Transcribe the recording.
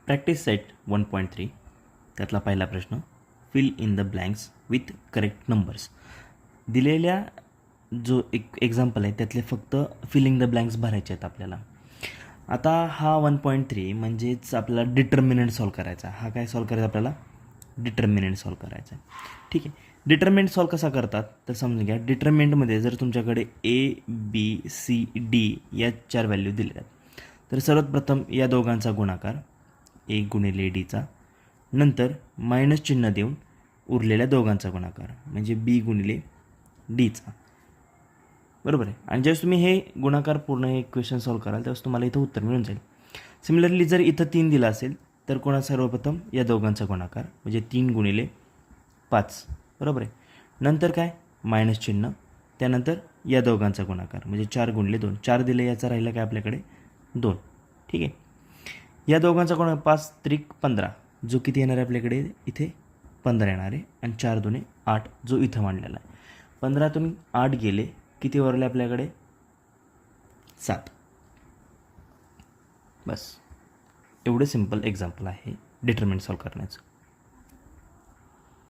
Practice set 1.3 त्यातला पहिला प्रश्न, fill in the blanks with correct numbers. दिलेल्या जो एक एक्झाम्पल आहे त्यातले फक्त फिलिंग द ब्लँक्स भरायचे आहेत आपल्याला. आता हा 1.3 म्हणजेच आपल्याला डिटर्मिनंट सॉल्व करायचा. हा काय सॉल्व करायचा आपल्याला? डिटर्मिनंट सॉल्व करायचा आहे. ठीक आहे. डिटर्मिनंट सॉल्व कसा करतात तर समजून घ्या. डिटर्मिनंटमध्ये जर तुमच्याकडे ABCD या 4 व्हॅल्यू दिलेल्या आहेत तर सर्वात प्रथम या दोघांचा गुणाकार A गुणिले Dचा, नंतर मायनस चिन्ह देऊन उरलेल्या दोघांचा गुणाकार म्हणजे B गुणिले Dचा. बरोबर आहे. आणि ज्यावेळेस तुम्ही हे गुणाकार पूर्ण हे क्वेश्चन सॉल्व कराल त्यावेळेस तुम्हाला इथं उत्तर मिळून जाईल. सिमिलरली जर इथं 3 दिला असेल तर कोणा सर्वप्रथम या दोघांचा गुणाकार म्हणजे 3 गुणिले 5. बरोबर आहे. नंतर काय? मायनस चिन्ह, त्यानंतर या दोघांचा गुणाकार म्हणजे 4 गुणिले 2. 4 दिले, याचा राहिला काय आपल्याकडे 2. ठीक आहे. या दोघांचा गुणाकार 5 त्रिक 15 जो किती येणार आहे आपल्याकडे इथे 15 येणार आहे, आणि 4 दुने 8 जो इथं मांडलेला आहे. 15तून 8 गेले, किती उरले आपल्याकडे 7. बस एवढं सिम्पल एक्झाम्पल आहे डिटर्मिनंट सॉल्व करण्याचं.